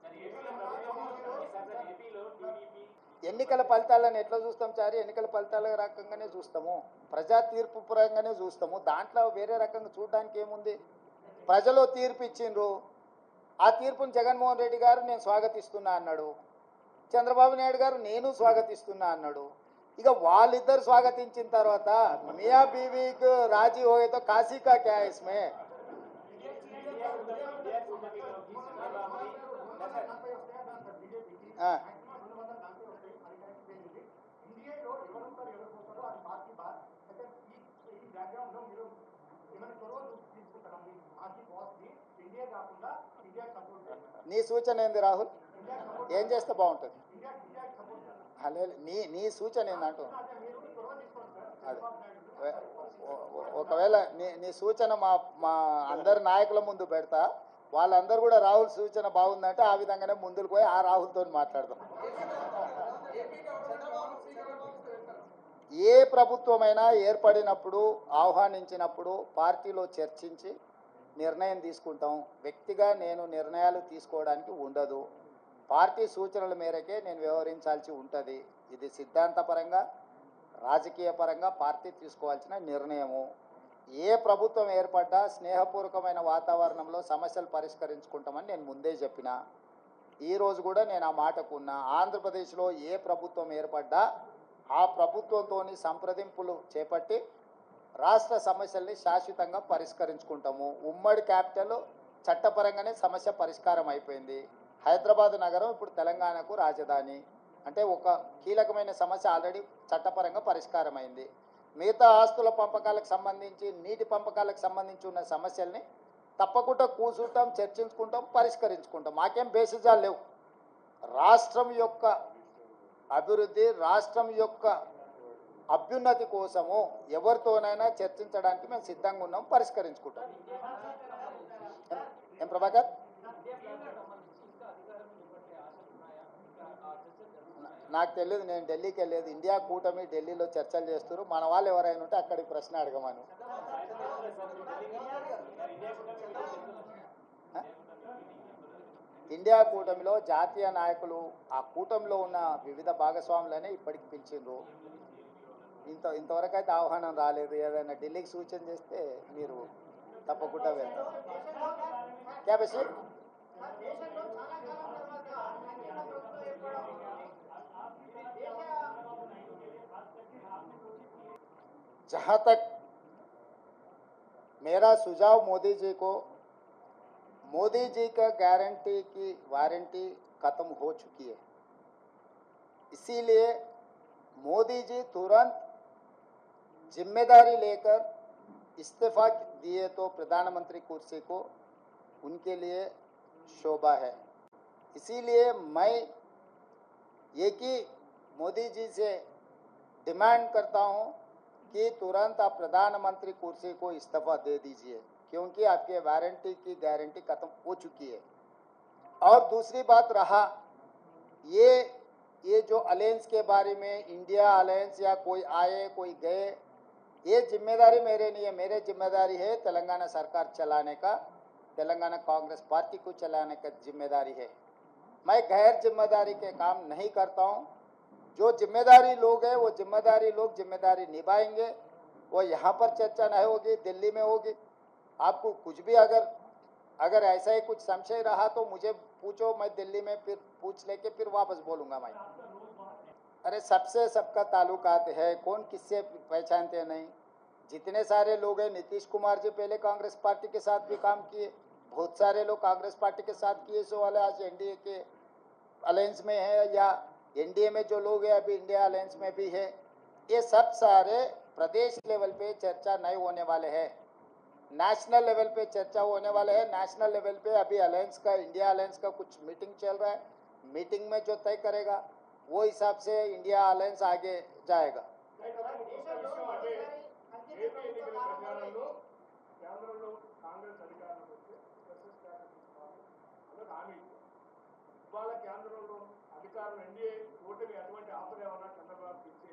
[SPEAKER 2] ఎన్నికల ఫలితాలను ఎట్లా చూస్తాం చారి? ఎన్నికల ఫలితాల రకంగానే చూస్తాము, ప్రజా తీర్పు పరంగానే చూస్తాము. దాంట్లో వేరే రకంగా చూడడానికి ఏముంది? ప్రజలు తీర్పు ఇచ్చిండ్రు. ఆ తీర్పును జగన్మోహన్ రెడ్డి గారు నేను స్వాగతిస్తున్నా అన్నాడు, చంద్రబాబు నాయుడు గారు నేను స్వాగతిస్తున్నా అన్నాడు. ఇక వాళ్ళిద్దరు స్వాగతించిన తర్వాత మియా బీవీకి రాజీ హోయేతో కాశీ కా క్యా ఇస్మే? నీ సూచన ఏంది రాహుల్? ఏం చేస్తే బాగుంటుంది? నీ సూచన ఏందంటూ అదే ఒకవేళ నీ సూచన మా అందరి నాయకుల ముందు పెడతా, వాళ్ళందరూ కూడా రాహుల్ సూచన బాగుందంటే ఆ విధంగానే ముందుకు పోయి ఆ రాహుల్తో మాట్లాడదాం. ఏ ప్రభుత్వమైనా ఏర్పడినప్పుడు ఆహ్వానించినప్పుడు పార్టీలో చర్చించి నిర్ణయం తీసుకుంటాం. వ్యక్తిగా నేను నిర్ణయాలు తీసుకోవడానికి ఉండదు. పార్టీ సూచనల మేరకే నేను వ్యవహరించాల్సి ఉంటుంది. ఇది సిద్ధాంతపరంగా రాజకీయ పరంగా పార్టీ తీసుకోవాల్సిన నిర్ణయము. ఏ ప్రభుత్వం ఏర్పడ్డా స్నేహపూర్వకమైన వాతావరణంలో సమస్యలు పరిష్కరించుకుంటామని నేను ముందే చెప్పిన. ఈరోజు కూడా నేను ఆ మాటకున్నా. ఆంధ్రప్రదేశ్లో ఏ ప్రభుత్వం ఏర్పడ్డా ఆ ప్రభుత్వంతో సంప్రదింపులు చేపట్టి రాష్ట్ర సమస్యల్ని శాశ్వతంగా పరిష్కరించుకుంటాము. ఉమ్మడి క్యాపిటల్ చట్టపరంగానే సమస్య పరిష్కారం అయిపోయింది. హైదరాబాద్ నగరం ఇప్పుడు తెలంగాణకు రాజధాని అంటే ఒక కీలకమైన సమస్య ఆల్రెడీ చట్టపరంగా పరిష్కారం అయింది. మిగతా ఆస్తుల పంపకాలకు సంబంధించి, నీటి పంపకాలకు సంబంధించి ఉన్న సమస్యల్ని తప్పకుండా కూర్చుంటాం, చర్చించుకుంటాం, పరిష్కరించుకుంటాం. మాకేం బేసిజాలు లేవు. రాష్ట్రం యొక్క అభివృద్ధి, రాష్ట్రం యొక్క అభ్యున్నతి కోసము ఎవరితోనైనా చర్చించడానికి మేము సిద్ధంగా ఉన్నాం, పరిష్కరించుకుంటాం. ఏం ప్రభాకర్? నాకు తెలియదు, నేను ఢిల్లీకి వెళ్ళలేదు. ఇండియా కూటమి ఢిల్లీలో చర్చలు చేస్తారు. మన వాళ్ళు ఎవరైనా ఉంటే అక్కడికి ప్రశ్న అడగమను. ఇండియా కూటమిలో జాతీయ నాయకులు ఆ కూటమిలో ఉన్న వివిధ భాగస్వాములనే ఇప్పటికి పిలిచిండ్రు. ఇంతవరకు అయితే ఆహ్వానం రాలేదు. ఏదైనా ఢిల్లీకి సూచన చేస్తే మీరు తప్పకుండా వెళ్తారు. క్యాబేసి जहाँ तक मेरा सुझाव मोदी जी को, मोदी जी का गारंटी की वारंटी खत्म हो चुकी है, इसीलिए मोदी जी तुरंत जिम्मेदारी लेकर इस्तीफा दिए तो प्रधानमंत्री कुर्सी को उनके लिए शोभा है। इसीलिए मैं एक ही मोदी जी से डिमांड करता हूं कि तुरंत आप प्रधानमंत्री कुर्सी को इस्तीफा दे दीजिए, क्योंकि आपके वारंटी की गारंटी खत्म हो चुकी है। और दूसरी बात रहा ये जो अलायंस के बारे में, इंडिया अलायंस या कोई आए कोई गए, ये जिम्मेदारी मेरे नहीं है। मेरे जिम्मेदारी है तेलंगाना सरकार चलाने का, तेलंगाना कांग्रेस पार्टी को चलाने का जिम्मेदारी है। मैं गैर जिम्मेदारी के काम नहीं करता हूँ। जो जिम्मेदारी लोग हैं वो जिम्मेदारी लोग जिम्मेदारी निभाएंगे। वो यहाँ पर चर्चा नहीं होगी, दिल्ली में होगी। आपको कुछ भी अगर ऐसा ही कुछ संशय रहा तो मुझे पूछो, मैं दिल्ली में फिर पूछ लेके फिर वापस बोलूँगा मैं। अरे सबसे सबका ताल्लुकात है, कौन किससे पहचानते नहीं। जितने सारे लोग हैं, नीतीश कुमार जी पहले कांग्रेस पार्टी के साथ भी काम किए, बहुत सारे लोग कांग्रेस पार्टी के साथ किए, सो वाले आज एनडीए के अलायंस में है, या एनडीए में जो लोग हैं अभी इंडिया अलायंस में भी है। ये सब सारे प्रदेश लेवल पे चर्चा नहीं होने वाले हैं, नेशनल लेवल पे चर्चा होने वाले हैं। नेशनल लेवल पे अभी अलायंस का, इंडिया अलायंस का कुछ मीटिंग चल रहा है, मीटिंग में जो तय करेगा वो हिसाब से इंडिया अलायंस आगे जाएगा।
[SPEAKER 3] కేంద్రంలో కాంగ్రెస్ అధికారంలోకి వస్తే స్పెషల్ స్టేటస్ ఇస్తామని అన్నది హామీ ఇచ్చారు. ఇవాళ కేంద్రంలో అధికారం ఎన్డీఏ ఓటుని అటువంటి ఆఫర్ ఏమన్నా చంద్రబాబుకి ఇచ్చి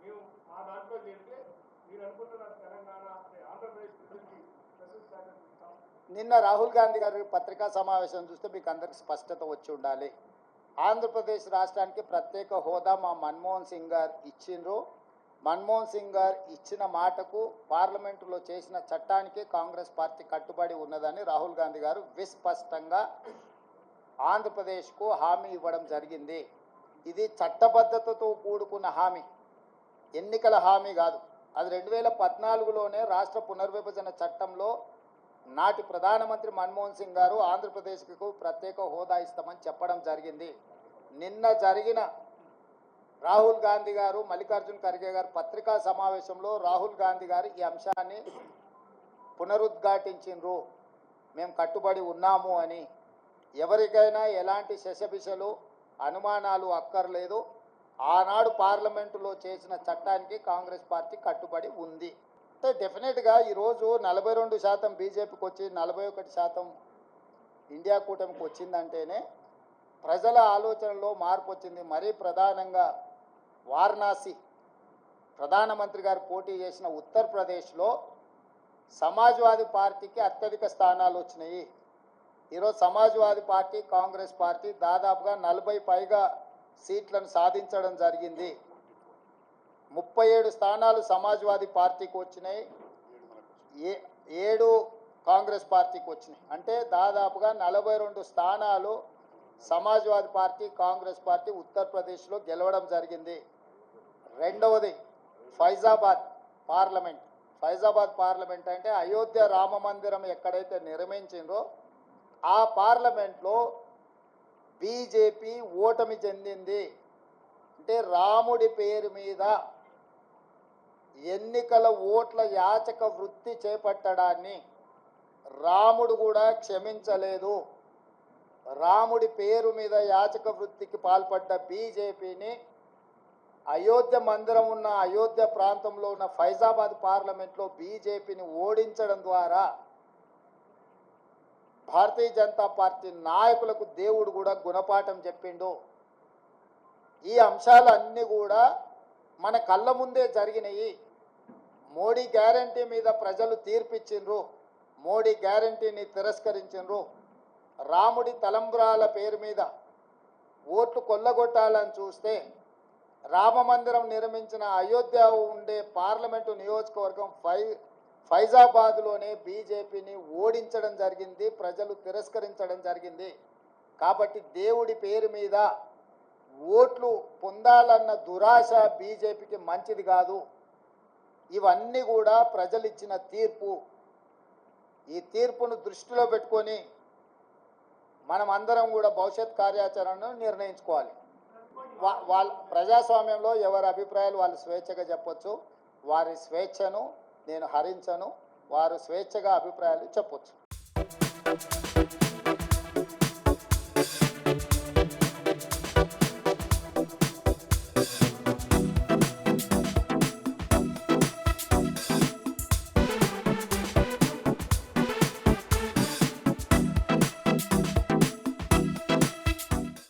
[SPEAKER 3] మేము మా దాంట్లో చేరితే మీరు అనుకుంటున్న తెలంగాణ అంటే ఆంధ్రప్రదేశ్ ప్రజలకి స్పెషల్ స్టేటస్ ఇస్తాం.
[SPEAKER 2] నిన్న రాహుల్ గాంధీ గారి పత్రికా సమావేశం చూస్తే మీకు అందరికి స్పష్టత వచ్చి ఉండాలి. ఆంధ్రప్రదేశ్ రాష్ట్రానికి ప్రత్యేక హోదా మా మన్మోహన్ సింగ్ గారు ఇచ్చిండ్రు. మన్మోహన్ సింగ్ గారు ఇచ్చిన మాటకు, పార్లమెంటులో చేసిన చట్టానికి కాంగ్రెస్ పార్టీ కట్టుబడి ఉన్నదని రాహుల్ గాంధీ గారు విస్పష్టంగా ఆంధ్రప్రదేశ్కు హామీ ఇవ్వడం జరిగింది. ఇది చట్టబద్ధతతో కూడుకున్న హామీ, ఎన్నికల హామీ కాదు. అది 2014లోనే రాష్ట్ర పునర్విభజన చట్టంలో నాటి ప్రధానమంత్రి మన్మోహన్ సింగ్ గారు ఆంధ్రప్రదేశ్కు ప్రత్యేక హోదా ఇస్తామని చెప్పడం జరిగింది. నిన్న జరిగిన రాహుల్ గాంధీ గారు, మల్లికార్జున్ ఖర్గే గారు పత్రికా సమావేశంలో రాహుల్ గాంధీ గారు ఈ అంశాన్ని పునరుద్ఘాటించిండ్రు. మేము కట్టుబడి ఉన్నాము అని. ఎవరికైనా ఎలాంటి శశబిషలు, అనుమానాలు అక్కర్లేదు. ఆనాడు పార్లమెంటులో చేసిన చట్టానికి కాంగ్రెస్ పార్టీ కట్టుబడి ఉంది. అంటే డెఫినెట్గా ఈరోజు 42% బీజేపీకి వచ్చి 41% ఇండియా కూటమికి వచ్చిందంటేనే ప్రజల ఆలోచనలో మార్పు వచ్చింది. మరీ ప్రధానంగా వారణాసి ప్రధానమంత్రి గారు పోటీ చేసిన ఉత్తరప్రదేశ్లో సమాజ్వాదీ పార్టీకి అత్యధిక స్థానాలు వచ్చినాయి. ఈరోజు సమాజ్వాదీ పార్టీ, కాంగ్రెస్ పార్టీ దాదాపుగా 40 పైగా సీట్లను సాధించడం జరిగింది. 37 స్థానాలు సమాజ్వాదీ పార్టీకి వచ్చినాయి, 7 కాంగ్రెస్ పార్టీకి వచ్చినాయి. అంటే దాదాపుగా 42 స్థానాలు సమాజ్వాదీ పార్టీ, కాంగ్రెస్ పార్టీ ఉత్తరప్రదేశ్లో గెలవడం జరిగింది. రెండవది ఫైజాబాద్ పార్లమెంట్. ఫైజాబాద్ పార్లమెంట్ అంటే అయోధ్య రామ మందిరం ఎక్కడైతే నిర్మించిందో ఆ పార్లమెంట్లో బీజేపీ ఓటమి చెందింది. అంటే రాముడి పేరు మీద ఎన్నికల ఓట్ల యాచక వృత్తి చేపట్టడాన్ని రాముడు కూడా క్షమించలేదు. రాముడి పేరు మీద యాచక వృత్తికి పాల్పడ్డ బీజేపీని అయోధ్య మందిరం ఉన్న అయోధ్య ప్రాంతంలో ఉన్న ఫైజాబాద్ పార్లమెంట్లో బీజేపీని ఓడించడం ద్వారా భారతీయ జనతా పార్టీ నాయకులకు దేవుడు కూడా గుణపాఠం చెప్పిండు. ఈ అంశాలన్నీ కూడా మన కళ్ళ ముందే జరిగినాయి. మోడీ గ్యారంటీ మీద ప్రజలు తీర్పిచ్చిండ్రు, మోడీ గ్యారంటీని తిరస్కరించిండ్రు. రాముడి తలంబ్రాల పేరు మీద ఓట్లు కొల్లగొట్టాలని చూస్తే రామ మందిరం నిర్మించిన అయోధ్య ఉండే పార్లమెంటు నియోజకవర్గం ఫైజాబాద్లోనే బీజేపీని ఓడించడం జరిగింది, ప్రజలు తిరస్కరించడం జరిగింది. కాబట్టి దేవుడి పేరు మీద ఓట్లు పొందాలన్న దురాశ బీజేపీకి మంచిది కాదు. ఇవన్నీ కూడా ప్రజలు ఇచ్చిన తీర్పు. ఈ తీర్పును దృష్టిలో పెట్టుకొని మనం అందరం కూడా భవిష్యత్ కార్యాచరణను నిర్ణయించుకోవాలి. వాళ్ళ ప్రజాస్వామ్యంలో ఎవరి అభిప్రాయాలు వాళ్ళు స్వేచ్ఛగా చెప్పొచ్చు. వారి స్వేచ్ఛను నేను హరించను. వారు స్వేచ్ఛగా అభిప్రాయాలు చెప్పొచ్చు.